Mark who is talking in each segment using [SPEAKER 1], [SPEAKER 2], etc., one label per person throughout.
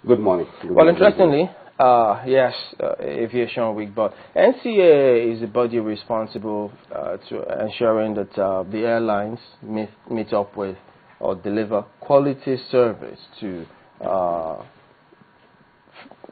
[SPEAKER 1] Good morning.
[SPEAKER 2] Well, interestingly, yes, Aviation Week, but NCAA is the body responsible to ensuring that the airlines meet up with or deliver quality service to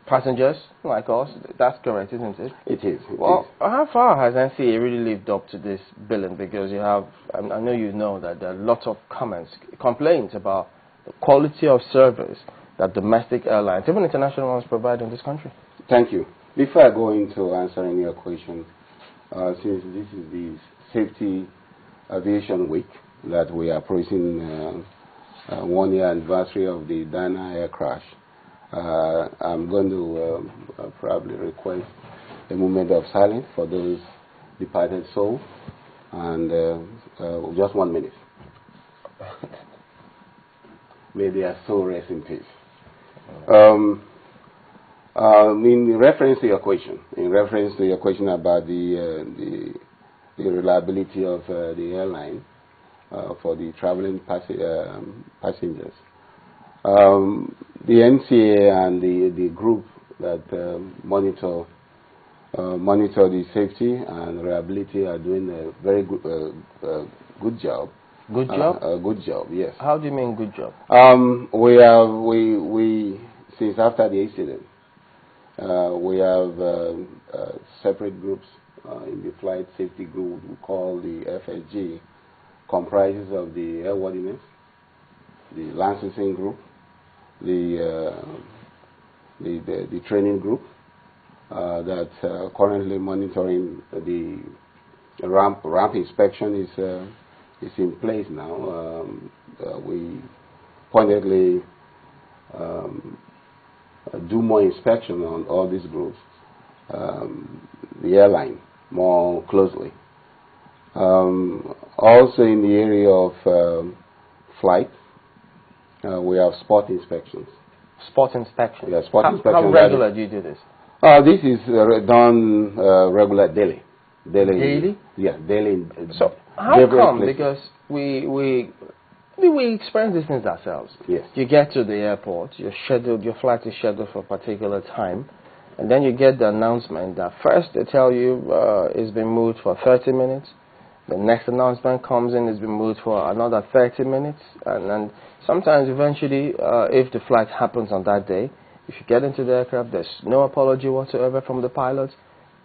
[SPEAKER 2] passengers like us. That's correct, isn't it?
[SPEAKER 1] It is.
[SPEAKER 2] Well, how far has NCAA really lived up to this billing? Because you have, I know you know that there are lots of complaints about the quality of service that domestic airlines, even international ones, provide in this country.
[SPEAKER 1] Thank you. Before I go into answering your question, since this is the Safety Aviation Week that we are approaching 1 year anniversary of the Dana air crash, I'm going to probably request a moment of silence for those departed souls, and just 1 minute. May their soul rest in peace. In reference to your question, about the reliability of the airline for the traveling passengers, the NCAA and the group that monitor the safety and reliability are doing a very good job.
[SPEAKER 2] Good job?
[SPEAKER 1] Good job, yes.
[SPEAKER 2] How do you mean good job?
[SPEAKER 1] We since after the incident, we have separate groups in the flight safety group we call the FSG, comprises of the airworthiness, the licensing group, the training group that's currently monitoring the ramp inspection is in place now. We pointedly do more inspection on all these groups, the airline more closely. Also in the area of flight, we have spot inspections.
[SPEAKER 2] Spot inspections?
[SPEAKER 1] Yeah, spot inspections.
[SPEAKER 2] How regular do you do this?
[SPEAKER 1] This is done regular daily.
[SPEAKER 2] Daily?
[SPEAKER 1] Yeah, daily.
[SPEAKER 2] So how come? Places. Because we experience these things ourselves.
[SPEAKER 1] Yes.
[SPEAKER 2] You get to the airport, your flight is scheduled for a particular time, and then you get the announcement that first they tell you it's been moved for 30 minutes. The next announcement comes in, it's been moved for another 30 minutes, and sometimes eventually, if the flight happens on that day, if you get into the aircraft, there's no apology whatsoever from the pilots,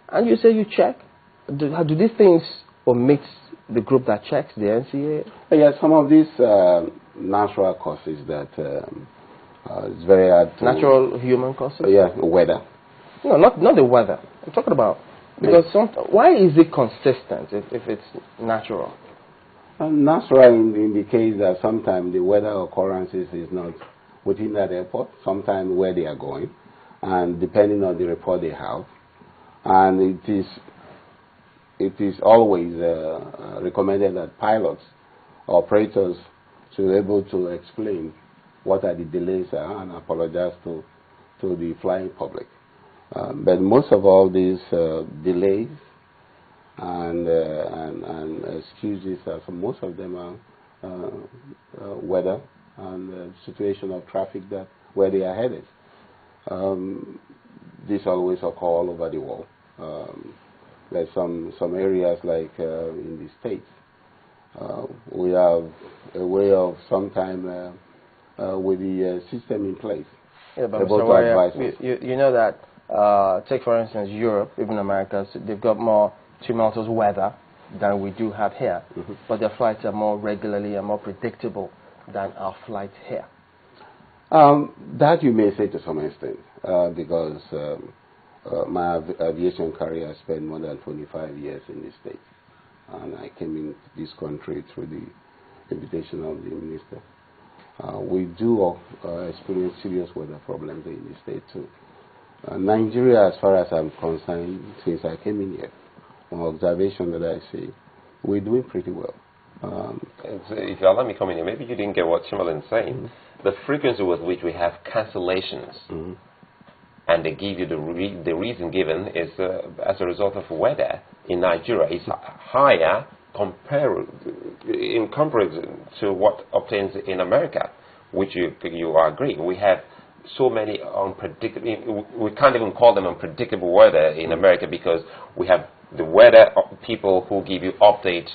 [SPEAKER 2] and you say you check. Do these things omit the group that checks, the NCAA?
[SPEAKER 1] Yeah, some of these natural causes that it's very hard to...
[SPEAKER 2] Natural human causes?
[SPEAKER 1] Yeah, weather.
[SPEAKER 2] No, not the weather. I'm talking about... Because why is it consistent if it's natural?
[SPEAKER 1] Natural in the case that sometimes the weather occurrences is not within that airport, sometimes where they are going, and depending on the report they have. And it is always recommended that pilots, operators, should be able to explain what are the delays and apologize to the flying public. But most of all these delays and excuses, most of them are weather and situation of traffic where they are headed. This always occur all over the world. There's some areas like in the States, we have a way of sometime with the system in place.
[SPEAKER 2] Yeah, but Mr. Warrior, you know that, take for instance Europe, even America, they've got more tumultuous weather than we do have here, but their flights are more regularly and more predictable than our flights here.
[SPEAKER 1] That you may say to some extent, because my aviation career spent more than 25 years in the States, and I came into this country through the invitation of the minister. We do experience serious weather problems in the state too. Nigeria, as far as I'm concerned, since I came in here, from observation that I see, we're doing pretty well.
[SPEAKER 3] If you allow me to come in here, maybe you didn't get what Chimalin's saying. The frequency with which we have cancellations, and they give you the reason given is as a result of weather in Nigeria is higher in comparison to what obtains in America, which you agree. We have so many unpredictable, we can't even call them unpredictable weather in America, because we have the weather people who give you updates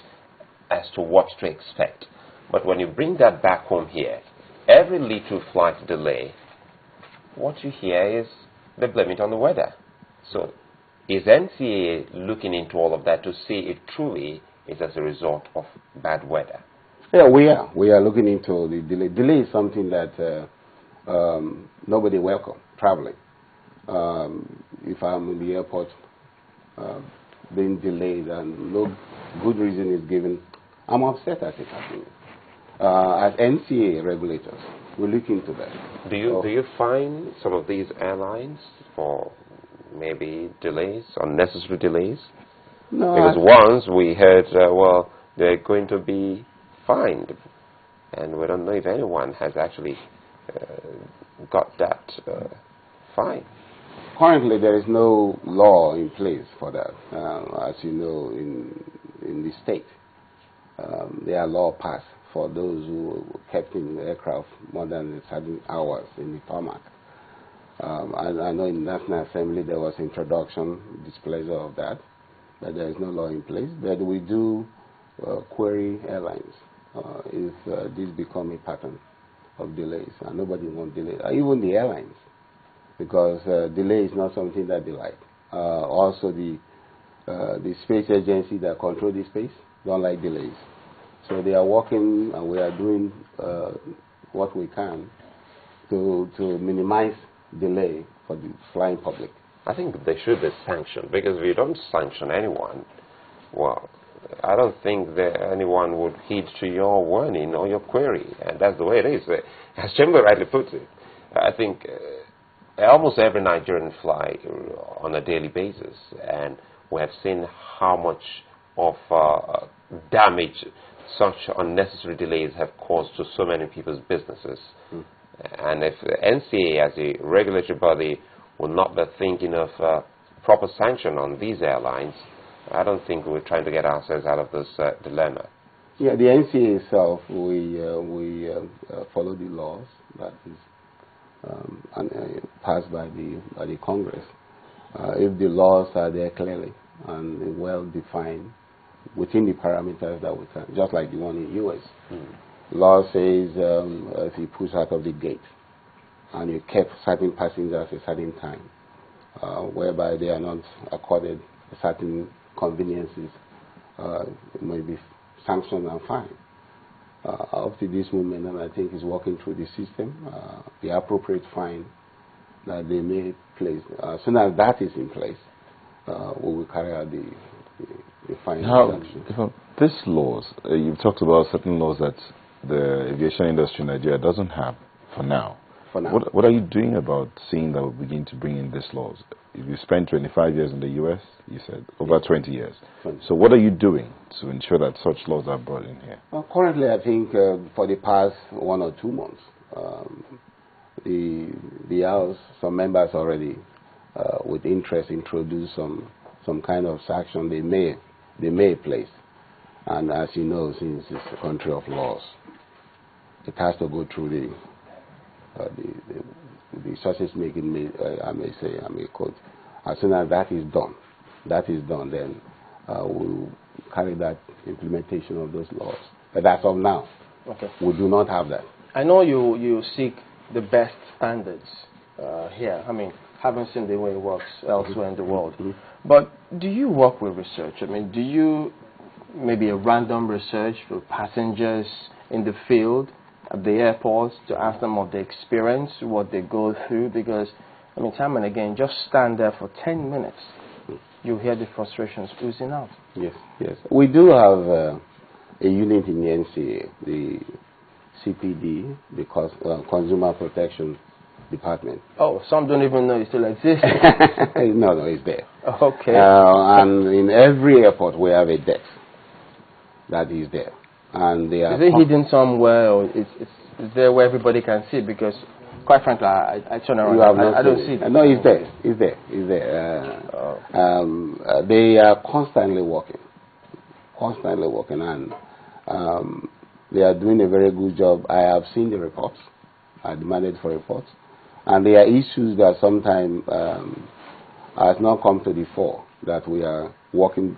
[SPEAKER 3] as to what to expect. But when you bring that back home here, every little flight delay, what you hear is they blame it on the weather. So is NCAA looking into all of that to see if truly it's as a result of bad weather?
[SPEAKER 1] Yeah, we are. We are looking into the delay. Delay is something that nobody welcome, traveling. If I'm in the airport being delayed and no good reason is given, I'm upset at it happening. As NCAA regulators, we look into that.
[SPEAKER 3] Do you fine some of these airlines for maybe delays, unnecessary delays?
[SPEAKER 1] No.
[SPEAKER 3] Because once we heard, well, they're going to be fined, and we don't know if anyone has actually got that fine.
[SPEAKER 1] Currently, there is no law in place for that. As you know, in the state, there are law passed for those who kept in the aircraft more than certain hours in the tarmac. I know in the National Assembly there was introduction, displeasure of that, but there is no law in place. But we do query airlines if this become a pattern of delays, and nobody wants delays, even the airlines, because delay is not something that they like. Also, the space agency that control the space don't like delays. So they are working, and we are doing what we can to minimize delay for the flying public.
[SPEAKER 3] I think they should be sanctioned, because if you don't sanction anyone, well, I don't think that anyone would heed to your warning or your query, and that's the way it is. As Chamber rightly puts it, I think almost every Nigerian fly on a daily basis, and we have seen how much of damage such unnecessary delays have caused to so many people's businesses. And if NCAA as a regulatory body will not be thinking of proper sanction on these airlines, I don't think we're trying to get ourselves out of this dilemma.
[SPEAKER 1] Yeah, the NCAA itself, we follow the laws that is passed by the Congress. If the laws are there clearly and well defined within the parameters that we can, just like the one in the U.S. Law says if you push out of the gate and you kept certain passengers a certain time, whereby they are not accorded certain conveniences, it may be sanctioned and fined. Up to this moment, and I think is working through the system, the appropriate fine that they may place. As soon as that is in place, we will carry out the fine.
[SPEAKER 4] These laws, you've talked about certain laws that the aviation industry in Nigeria doesn't have for now. What are you doing about seeing that we begin to bring in these laws? You spent 25 years in the U.S., you said, over 20 years. So what are you doing to ensure that such laws are brought in here?
[SPEAKER 1] Well, currently, I think for the past 1 or 2 months, the House, some members already, with interest, introduced some kind of sanction they may place. And as you know, since it's a country of laws, it has to go through the sausage making, I may quote. As soon as that is done, then we'll carry that implementation of those laws. But as of now, we do not have that.
[SPEAKER 2] I know you seek the best standards here. I mean, haven't seen the way it works elsewhere in the world. But do you work with research? I mean, do you maybe a random research with passengers in the field at the airports to ask them of the experience, what they go through? Because, I mean, time and again, just stand there for 10 minutes, you hear the frustrations oozing out.
[SPEAKER 1] Yes. We do have a unit in the NCAA, the CPD, the Consumer Protection Department.
[SPEAKER 2] Oh, some don't even know it still exists.
[SPEAKER 1] No, it's there.
[SPEAKER 2] Okay.
[SPEAKER 1] And in every airport, we have a desk that is there. And they are
[SPEAKER 2] is it hidden somewhere, or it's there where everybody can see? Because, quite frankly, I turn around, I don't see it.
[SPEAKER 1] No, it's there. They are constantly working, and they are doing a very good job. I have seen the reports. I demanded for reports, And there are issues that sometimes has not come to the fore that we are working